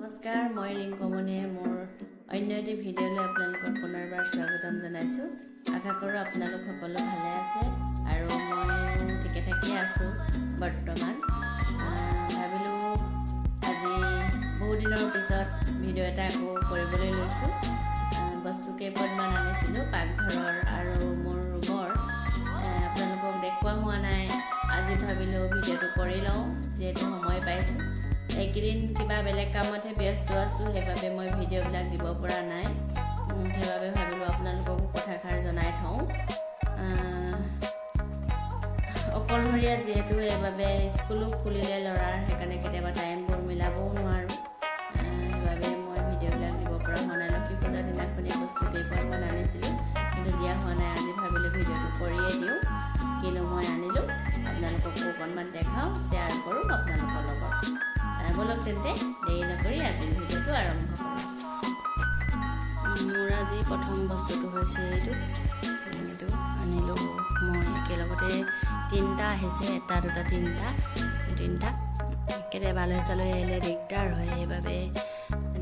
নমস্কাৰ, মই ৰিংকমনে মোৰ অন্য এটি ভিডিঅ'লৈ আপোনালোকক পুনৰবাৰ স্বাগতম জনাইছোঁ। আশা কৰোঁ আপোনালোক সকলো ভালে আছে আৰু মই ঠিকে থাকিয়ে আছোঁ বৰ্তমান। ভাবিলোঁ আজি বহু দিনৰ পিছত ভিডিঅ' এটা আকৌ কৰিবলৈ লৈছোঁ। বস্তু কেইপদমান আনিছিলোঁ পাকঘৰৰ আৰু মোৰ ৰুমৰ, আপোনালোকক দেখুওৱা হোৱা নাই। আজি ভাবিলোঁ ভিডিঅ'টো কৰি লওঁ, যিহেতু সময় পাইছোঁ। এইকেইদিন কিবা বেলেগ কামতহে ব্যস্ত আছোঁ, সেইবাবে মই ভিডিঅ'বিলাক দিব পৰা নাই। সেইবাবে ভাবিলোঁ আপোনালোককো কথাষাৰ জনাই থওঁ। অকলশৰীয়া যিহেতু, সেইবাবে স্কুলো খুলিলে ল'ৰাৰ, সেইকাৰণে কেতিয়াবা টাইমবোৰ মিলাবও নোৱাৰোঁ। সেইবাবে মই ভিডিঅ'বিলাক দিব পৰা হোৱা নাই। লক্ষী পূজাৰ দিনাখনি বস্তু কেইখনমান আনিছিলোঁ, কিন্তু দিয়া হোৱা নাই। আজি ভাবিলোঁ ভিডিঅ'টো কৰিয়ে দিওঁ, কিনো মই আনিলোঁ আপোনালোককো অকণমান দেখাওঁ, শ্বেয়াৰ কৰোঁ আপোনালোকৰ লগত। বলক তেন্তে দেৰি নকৰি আজিৰ ভিডিঅ'টো আৰম্ভ কৰোঁ। মোৰ আজি প্ৰথম বস্তুটো হৈছে এইটো আনিলোঁ মই। একেলগতে তিনিটা আহিছে, এটা দুটা তিনিটা। কেতিয়াবা আলহী চালহী আহিলে দিগদাৰ হয়, সেইবাবে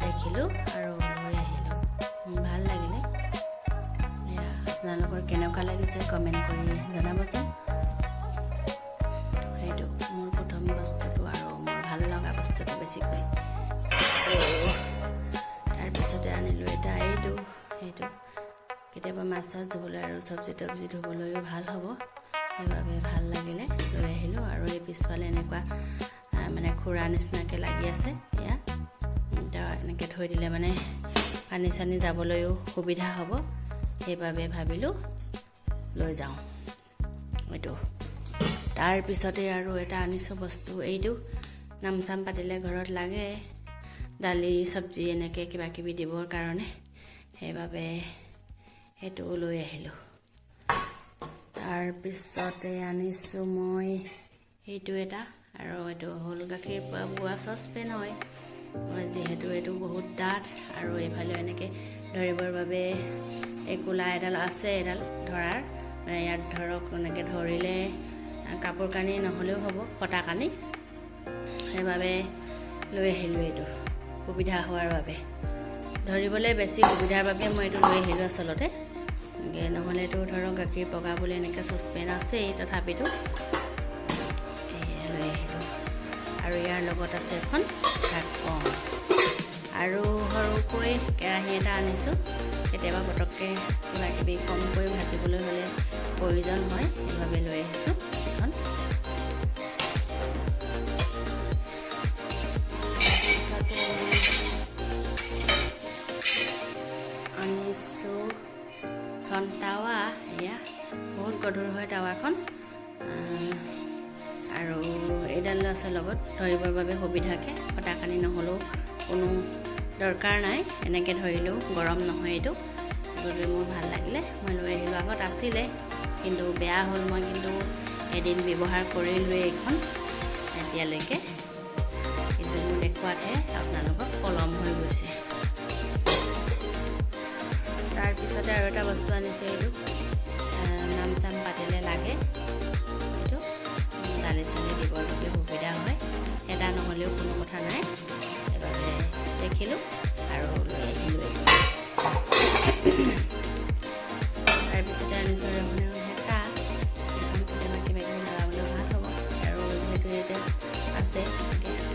দেখিলোঁ আৰু লৈ আহিলোঁ। ভাল লাগিলে। আপোনালোকৰ কেনেকুৱা লাগিছে কমেণ্ট কৰি জনাবচোন। সেইটো মোৰ প্ৰথম বস্তুটো আৰু মোৰ ভাল লগা বস্তুটো বেছিকৈ। তাৰপিছতে আনিলোঁ এইটো কেতিয়াবা মাছ চাছ ধুবলৈ আৰু চব্জি তব্জি ধুবলৈও ভাল হ'ব, সেইবাবে ভাল লাগিলে লৈ আহিলোঁ। আৰু এই পিছফালে এনেকুৱা মানে খুৰা নিচিনাকৈ লাগি আছে, এয়া এনেকৈ থৈ দিলে মানে পানী চানী যাবলৈও সুবিধা হ'ব, সেইবাবে ভাবিলোঁ লৈ যাওঁ এইটো। তাৰপিছতে আৰু এটা আনিছোঁ বস্তু, এইটো নাম চাম পাতিলে ঘৰত লাগে, দালি চব্জি এনেকৈ কিবা কিবি দিবৰ কাৰণে, সেইবাবে সেইটো লৈ আহিলোঁ। তাৰপিছতে আনিছোঁ মই এইটো এটা, আৰু এইটো হ'ল গাখীৰ বোৱা চচপেন হয়, যিহেতু এইটো বহুত ডাঠ আৰু এইফালেও এনেকৈ ধৰিবৰ বাবে এই কোলা এডাল আছে, এডাল ধৰাৰ মানে ইয়াত ধৰক এনেকৈ ধৰিলে কাপোৰ কানি নহ'লেও হ'ব, ফটা কানি, সেইবাবে লৈ আহিলোঁ। এইটো সুবিধা হোৱাৰ বাবে, ধৰিবলৈ বেছি সুবিধাৰ বাবে মই এইটো লৈ আহিলোঁ আচলতে। নহ'লেতো ধৰক গাখীৰ পগাবলৈ এনেকৈ চচপেন আছেই, তথাপিতো লৈ আহিলোঁ। আৰু ইয়াৰ লগত আছে এখন ঢাকন, আৰু সৰুকৈ কেৰাহী এটা আনিছোঁ। কেতিয়াবা পটককৈ কিবা কিবি কমকৈ ভাজিবলৈ হ'লে প্ৰয়োজন হয়, সেইবাবে লৈ আহিছোঁ এখন। আনিছোঁ এখন টাৱা, এয়া বহুত গধুৰ হয় টাৱাখন, আৰু এইডাল আছে লগত ধৰিবৰ বাবে সুবিধাকৈ, ফটা কানি নহ'লেও কোনো দৰকাৰ নাই, এনেকৈ ধৰিলেও গৰম নহয় এইটো, সেইবাবে মোৰ ভাল লাগিলে, মই লৈ আহিলোঁ। আগত আছিলে কিন্তু বেয়া হ'ল, মই কিন্তু এদিন ব্যৱহাৰ কৰিলোৱে এইখন এতিয়ালৈকে, কিন্তু মোৰ দেখুৱাতহে আপোনালোকক পলম হৈ গৈছে। তাৰপিছতে আৰু এটা বস্তু আনিছোঁ, এইটো নাম চাম পাতিলে লাগে, এইটো দালি চালি দিবৰ বাবে সুবিধা হয়, এটা নহ'লেও কোনো কথা নাই, সেইবাবে দেখিলোঁ আৰু লৈ আহিলোঁ। তাৰপিছতে আনিছোঁ মানে হেতা, এখন কেতিয়াবা কিবা কিবি লগাবলৈ ভাল হ'ব, আৰু যিহেতু ইয়াতে আছে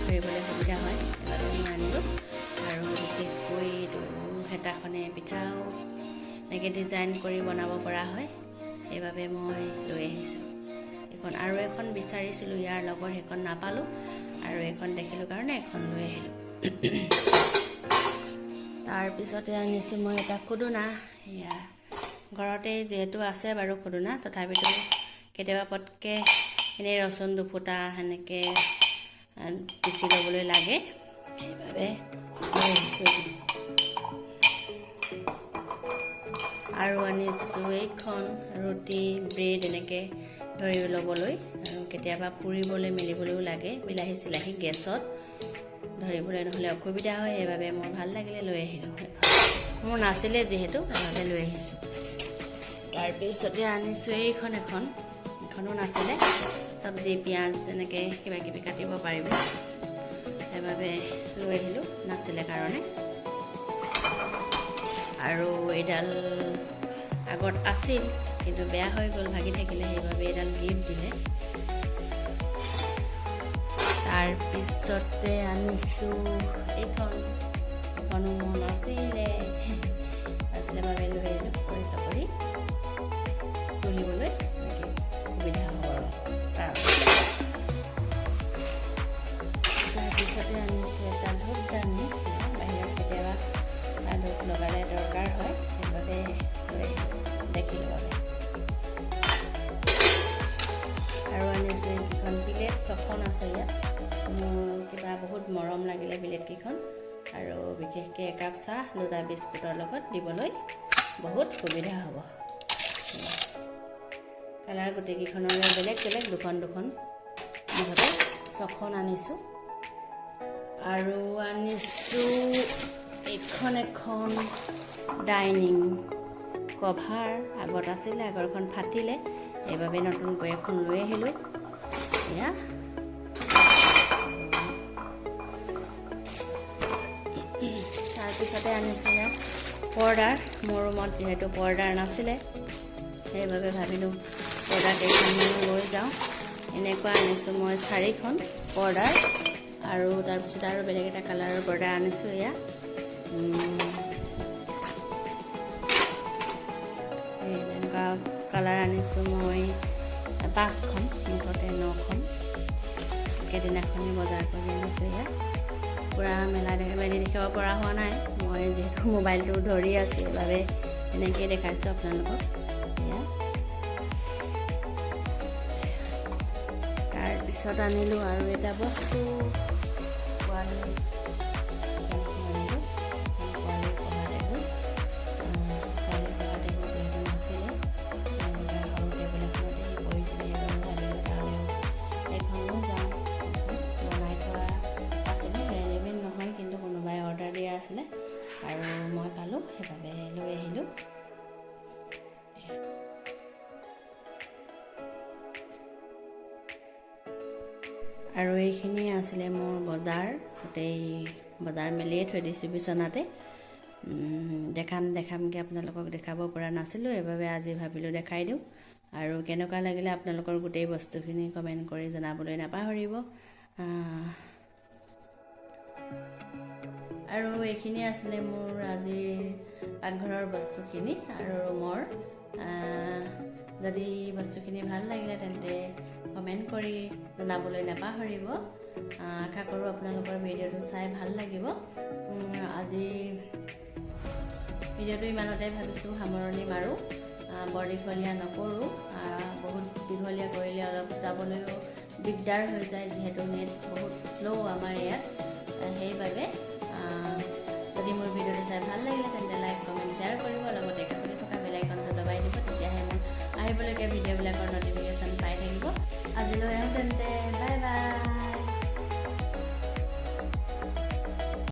ধৰিবলৈ সুবিধা হয়, সেইবাবে মই আনিলোঁ। আৰু বিশেষকৈ এইটো হেতাখনে পিঠাও এনেকৈ ডিজাইন কৰি বনাব পৰা হয়, সেইবাবে মই লৈ আহিছোঁ এইখন। আৰু এখন বিচাৰিছিলোঁ ইয়াৰ লগৰ, সেইখন নাপালোঁ, আৰু এখন দেখিলোঁ কাৰণে এখন লৈ আহিলোঁ। তাৰপিছতে আনিছোঁ মই এটা খুদুনা, এয়া ঘৰতে যিহেতু আছে বাৰু খুদুনা, তথাপিতো কেতিয়াবা পটকৈ এনেই ৰচুন দুফুটা সেনেকৈ পিচি ল'বলৈ লাগে, সেইবাবে লৈ আহিছোঁ। আৰু আনিছোঁ এইখন ৰুটি ব্ৰেড এনেকৈ ধৰি ল'বলৈ, আৰু কেতিয়াবা পুৰিবলৈ মেলিবলৈও লাগে, বিলাহী চিলাহী গেছত ধৰিবলৈ নহ'লে অসুবিধা হয়, সেইবাবে মোৰ ভাল লাগিলে লৈ আহিলোঁ। মোৰ নাছিলে যিহেতু, সেইবাবে লৈ আহিছোঁ। তাৰপিছতে আনিছোঁ এইখনো নাছিলে, চব্জি পিঁয়াজ এনেকৈ কিবা কিবি কাটিব পাৰিব, সেইবাবে সেইবাবে লৈ আহিলোঁ নাছিলে কাৰণে। আৰু এইডাল আগত আছিল কিন্তু বেয়া হৈ গ'ল, ভাগি থাকিলে, সেইবাবে এইডাল গিফ্ট দিলে। তাৰপিছতে আনিছোঁ এইখনো মোৰ নাছিলে বাবে লৈ আহিলোঁ, কৰি চকৰি তুলিবলৈ সুবিধা হ'ব আৰু তাৰপিছতে আনিছোঁ এটা ধূপদানি। বাহিৰত কেতিয়াবা ধূপ লগালে দৰকাৰ হয়, সেইবাবে দেখিলোঁ বাবে। আৰু আনিছোঁ এইকেইখন প্লেট, 6খন আছে ইয়াত। মোৰ কিবা বহুত মৰম লাগিলে প্লেটকেইখন, আৰু বিশেষকৈ একাপ চাহ 2টা বিস্কুটৰ লগত দিবলৈ বহুত সুবিধা হ'ব। কালাৰ গোটেইকেইখনৰে বেলেগ বেলেগ, দুখন মুঠতে 6খন আনিছোঁ। আৰু আনিছোঁ এখন ডাইনিং কভাৰ। আগত আছিলে, আগৰখন ফাটিলে, সেইবাবে নতুনকৈ এখন লৈ আহিলোঁ। এয়া তাৰপিছতে আনিছোঁ ইয়াত পৰ্দাৰ। মোৰ ৰুমত যিহেতু পৰ্দাৰ নাছিলে, সেইবাবে ভাবিলোঁ পৰ্দা কেইখনমানো লৈ যাওঁ। এনেকুৱা আনিছোঁ মই 4খন পৰ্দাৰ, আৰু তাৰপিছত আৰু বেলেগ এটা কালাৰৰ পৰ্দা আনিছোঁ। এয়া এনেকুৱা কালাৰ আনিছোঁ মই 5খন, মুঠতে 9খন। একেদিনাখনি বজাৰ কৰি আনিছোঁ। এয়া পূৰা মেলি দেখাব পৰা হোৱা নাই, মই যিহেতু মোবাইলটো ধৰি আছোঁ, সেইবাবে এনেকৈয়ে দেখাইছোঁ আপোনালোকক। এয়া তাৰপিছত আনিলোঁ আৰু এটা বস্তু, পোৱালি পঢ়া টেবুল। যিহেতু নাছিলে, সৰু টেবুল এখনতে পৰিছিলে, সেইবাবে ভাবিলোঁ তালৈও এইখনো যাওঁ। বনাই থোৱা আছিলে, ৰেডিমেড নহয়, কিন্তু কোনোবাই অৰ্ডাৰ দিয়া আছিলে আৰু মই পালোঁ, সেইবাবে লৈ আহিলোঁ। আৰু এইখিনিয়ে আছিলে মোৰ বজাৰ। গোটেই বজাৰ মেলিয়ে থৈ দিছোঁ বিচনাতে। দেখামকৈ আপোনালোকক দেখাব পৰা নাছিলোঁ, সেইবাবে আজি ভাবিলোঁ দেখাই দিওঁ। আৰু কেনেকুৱা লাগিলে আপোনালোকৰ গোটেই বস্তুখিনি কমেণ্ট কৰি জনাবলৈ নাপাহৰিব। আৰু এইখিনি আছিলে মোৰ আজিৰ পাকঘৰৰ বস্তুখিনি আৰু ৰুমৰ। যদি বস্তুখিনি ভাল লাগিলে তেন্তে কমেণ্ট কৰি জনাবলৈ নাপাহৰিব। আশা কৰোঁ আপোনালোকৰ ভিডিঅ'টো চাই ভাল লাগিব। আজি ভিডিঅ'টো ইমানতে ভাবিছোঁ সামৰণি মাৰোঁ, বৰ দীঘলীয়া নকৰোঁ। বহুত দীঘলীয়া কৰিলে অলপ যাবলৈও দিগদাৰ হৈ যায়, যিহেতু নেট বহুত শ্ল' আমাৰ ইয়াত। সেইবাবে যদি মোৰ ভিডিঅ'টো চাই ভাল লাগিলে তেন্তে লাইক, কমেণ্ট, শ্বেয়াৰ কৰিব, লগতে কাষতে থকা বেল আইকনটো দবাই দিব। তেতিয়াহে মোৰ আহিবলগীয়া ভিডিঅ'বিলাকৰ ন'টিফিকেশ্যন পাই থাকিব। আজিলৈ তেন্তে